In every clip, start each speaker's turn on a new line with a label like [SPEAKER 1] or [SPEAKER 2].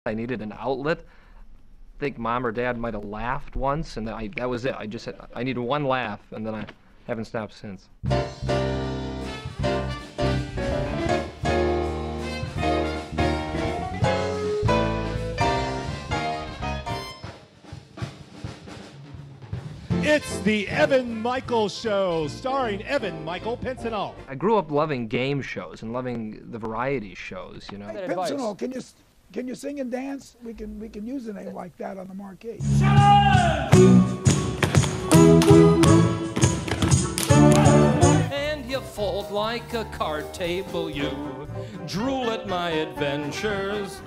[SPEAKER 1] I needed an outlet. I think Mom or Dad might have laughed once, and that was it. I needed one laugh, and then I haven't stopped since.
[SPEAKER 2] It's the Evan Michael Show, starring Evan Michael Pinsonnault.
[SPEAKER 1] I grew up loving game shows and loving the variety shows, you know.
[SPEAKER 3] Hey, Pinsonnault, can you sing and dance? We can use a name like that on the marquee.
[SPEAKER 4] And you fold like a card table, you drool at my adventures.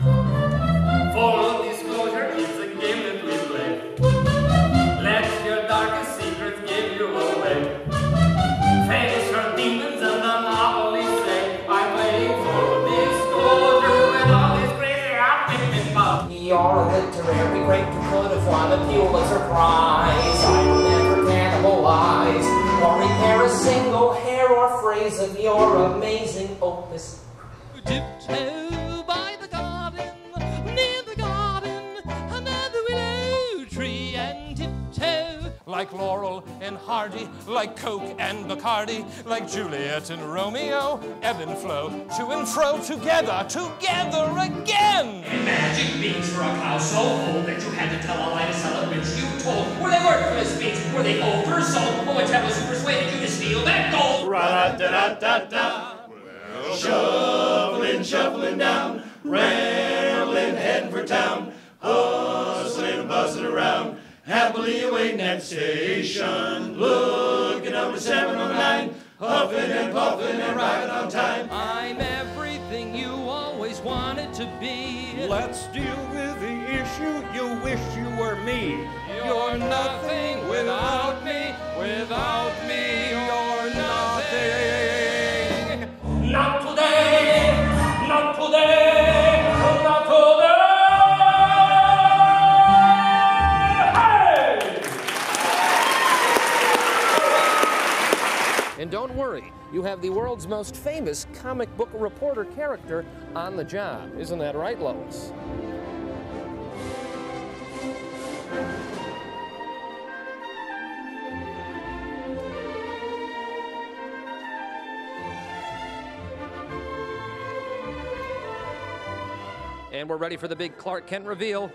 [SPEAKER 5] Full disclosure is a game that we play. Let your darkest secrets give you away. Face your demons and the monopoly say, I'm waiting for disclosure with all this crazy acting.
[SPEAKER 6] You're a literary great who could have won a Pulitzer Prize. I will never cannibalize or repair a single hair or phrase of your amazing opus.
[SPEAKER 4] Tiptoe by the garden, near the garden, under the willow tree, and tiptoe like Laurel and Hardy, like Coke and Bacardi, like Juliet and Romeo, ebb and flow, to and fro, together again.
[SPEAKER 5] And magic beats for a cow so old that you had to tell a lie to sell it, which you told. Were they worthless beats? Were they oversold? Or whichever was who persuaded you to steal that gold? Ra-da-da-da-da. Well, shuffling down, rambling, heading for town, hustling and bustling around, happily awaiting that station, looking up to 709, huffing and puffing and right on time.
[SPEAKER 4] I'm everything you always wanted to be.
[SPEAKER 5] Let's deal with the issue you wish you were me.
[SPEAKER 4] You're nothing without me, you're nothing.
[SPEAKER 5] Not today, not today, not today. Hey!
[SPEAKER 4] And don't worry, you have the world's most famous comic book reporter character on the job. Isn't that right, Lois? And we're ready for the big Clark Kent reveal.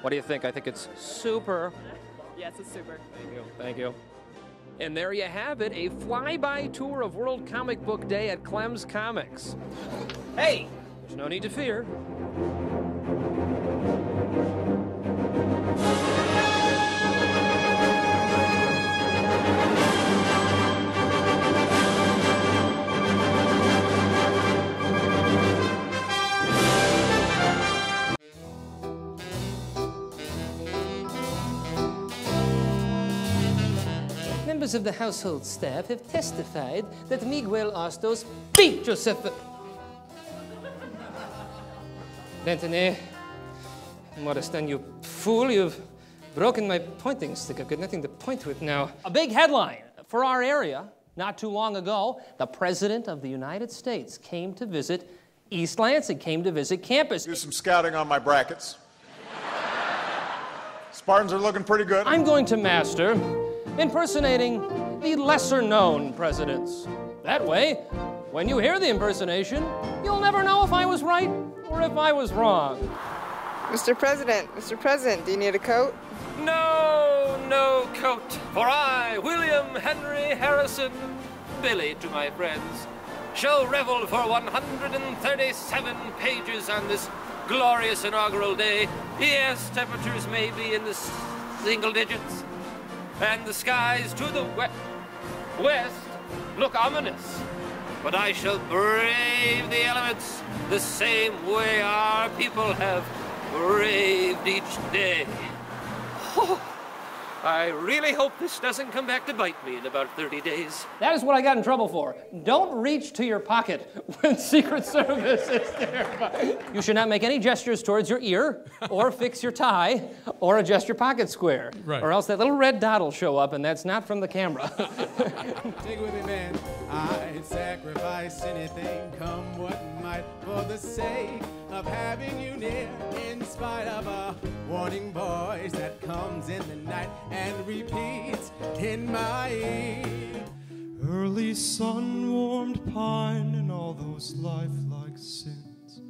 [SPEAKER 4] What do you think? I think it's super.
[SPEAKER 7] Yes, it's super.
[SPEAKER 4] Thank you. Thank you. And there you have it, a flyby tour of World Comic Book Day at Clem's Comics. Hey, there's no need to fear. Members of the household staff have testified that Miguel Ostos beat Josefa. D'Anthony, Modestin, you fool, you've broken my pointing stick. I've got nothing to point with now. A big headline for our area. Not too long ago, the President of the United States came to visit East Lansing, came to visit campus.
[SPEAKER 8] Do some scouting on my brackets. Spartans are looking pretty good.
[SPEAKER 4] I'm going to master impersonating the lesser-known presidents. That way, when you hear the impersonation, you'll never know if I was right or if I was wrong.
[SPEAKER 7] Mr. President, do you need a coat?
[SPEAKER 4] No, no coat, for I, William Henry Harrison, Billy to my friends, shall revel for 137 pages on this glorious inaugural day. Yes, temperatures may be in the single digits, and the skies to the west look ominous. But I shall brave the elements the same way our people have braved each day. Oh, I really hope this doesn't come back to bite me in about 30 days.
[SPEAKER 5] That is what I got in trouble for. Don't reach to your pocket when Secret Service is there. You should not make any gestures towards your ear, or fix your tie, or adjust your pocket square.
[SPEAKER 2] Right.
[SPEAKER 5] Or else that little red dot will show up, and that's not from the camera.
[SPEAKER 9] Take it with me, man. I'd sacrifice anything, come what might, for the sake of having you near, in spite of a warning voice that comes in the night and repeats in my ear.
[SPEAKER 10] Early sun-warmed pine and all those lifelike sins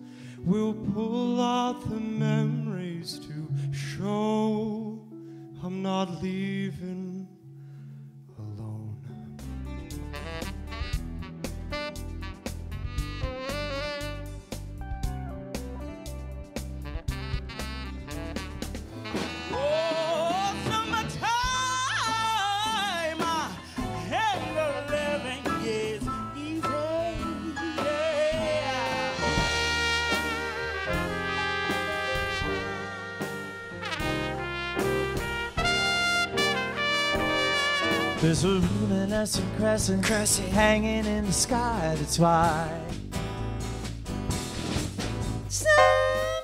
[SPEAKER 10] will pull out the memories to show I'm not leaving alone.
[SPEAKER 11] There's a luminescent crescent hanging in the sky, that's why some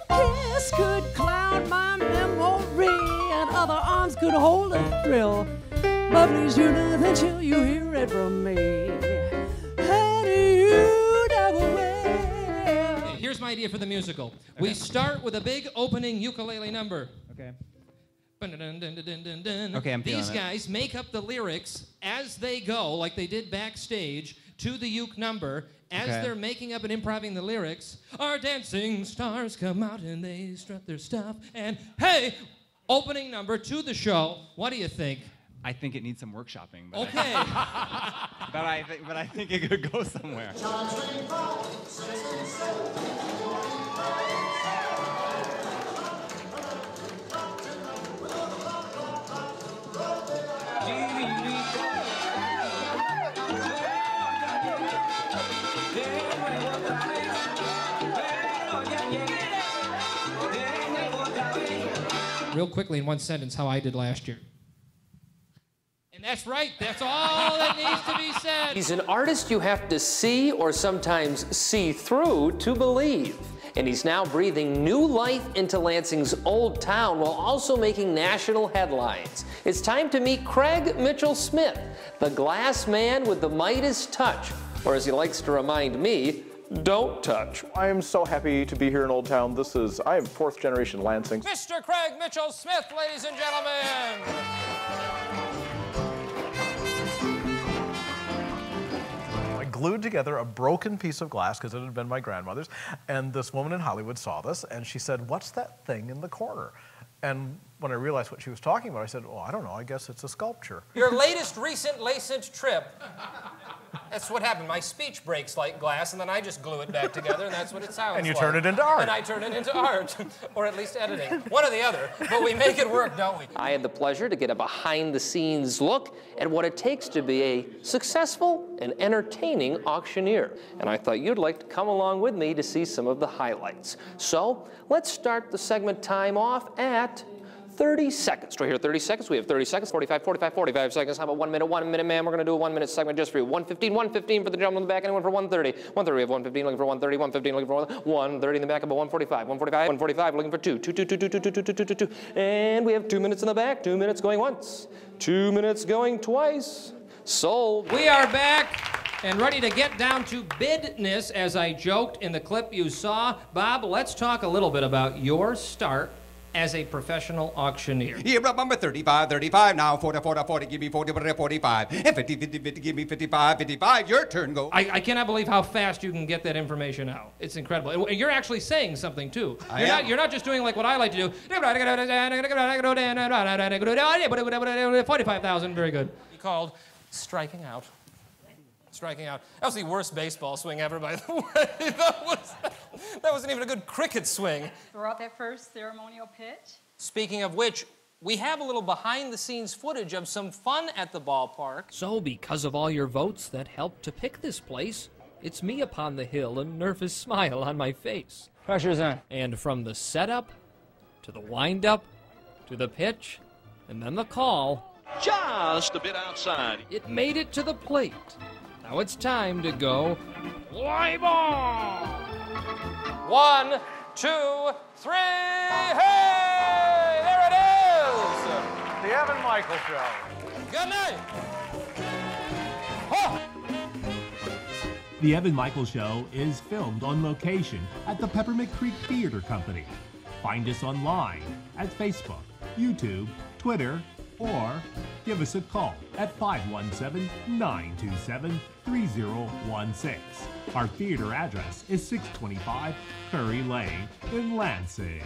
[SPEAKER 11] kiss could cloud my memory and other arms could hold a thrill, but please do nothing till you hear it from me, and you never will.
[SPEAKER 5] Here's my idea for the musical. Okay. We start with a big opening ukulele number.
[SPEAKER 11] Okay.
[SPEAKER 5] Okay, I'm feeling These guys make up the lyrics as they go, like they did backstage, to the uke number. As they're making up and improvising the lyrics, our dancing stars come out and they strut their stuff. And hey, opening number to the show. What do you think?
[SPEAKER 12] I think it needs some workshopping. But
[SPEAKER 5] okay.
[SPEAKER 12] but I think it could go somewhere.
[SPEAKER 5] Real quickly, in one sentence, how I did last year. And that's right. That's all that needs to be said.
[SPEAKER 4] He's an artist you have to see or sometimes see through to believe. And he's now breathing new life into Lansing's old town while also making national headlines. It's time to meet Craig Mitchell-Smith, the glass man with the Midas touch, or as he likes to remind me, don't touch.
[SPEAKER 13] I am so happy to be here in Old Town. I am fourth generation Lansing.
[SPEAKER 5] Mr. Craig Mitchell-Smith, ladies and gentlemen.
[SPEAKER 14] I glued together a broken piece of glass because it had been my grandmother's, and this woman in Hollywood saw this and she said, "What's that thing in the corner?" And when I realized what she was talking about, I said, "Oh, I don't know, I guess it's a sculpture."
[SPEAKER 5] Your latest recent trip. That's what happened. My speech breaks like glass, and then I just glue it back together, and that's what it sounds like.
[SPEAKER 14] And you turn it into art.
[SPEAKER 5] And I turn it into art, or at least editing. One or the other, but we make it work, don't we?
[SPEAKER 4] I had the pleasure to get a behind-the-scenes look at what it takes to be a successful and entertaining auctioneer. And I thought you'd like to come along with me to see some of the highlights. So let's start the segment time off at 30 seconds. Do I hear 30 seconds? We have 30 seconds, 45 seconds. How about 1 minute, man? We're gonna do a 1 minute segment just for you. 115 for the gentleman in the back, anyone for 130. 130, we have 115 looking for 130, 115 looking for 130 in the back, about 145, 145 looking for 2. And we have 2 minutes in the back, 2 minutes going once, 2 minutes going twice. Sold.
[SPEAKER 5] We are back and ready to get down to bidness, as I joked in the clip you saw. Bob, let's talk a little bit about your start as a professional auctioneer.
[SPEAKER 15] Here up number 35, now 40, give me 40, 45, and 50, give me 55, your turn, go.
[SPEAKER 5] I cannot believe how fast you can get that information out. It's incredible. And you're actually saying something, too. You're not just doing like what I like to do. 45,000, very good. He called striking out. Striking out. That was the worst baseball swing ever, by the way. That wasn't even a good cricket swing.
[SPEAKER 16] Throw out that first ceremonial pitch.
[SPEAKER 5] Speaking of which, we have a little behind-the-scenes footage of some fun at the ballpark.
[SPEAKER 17] So, because of all your votes that helped to pick this place, it's me upon the hill, a nervous smile on my face.
[SPEAKER 5] Pressure's on.
[SPEAKER 17] And from the setup, to the wind-up, to the pitch, and then the call,
[SPEAKER 18] just a bit outside.
[SPEAKER 17] It made it to the plate. Now it's time to go play ball.
[SPEAKER 4] 1, 2, 3, hey! There it is!
[SPEAKER 14] The Evan Michael Show.
[SPEAKER 4] Good night!
[SPEAKER 2] The Evan Michael Show is filmed on location at the Peppermint Creek Theater Company. Find us online at Facebook, YouTube, Twitter, or give us a call at 517-927-3016. Our theater address is 625 Curry Lane in Lansing.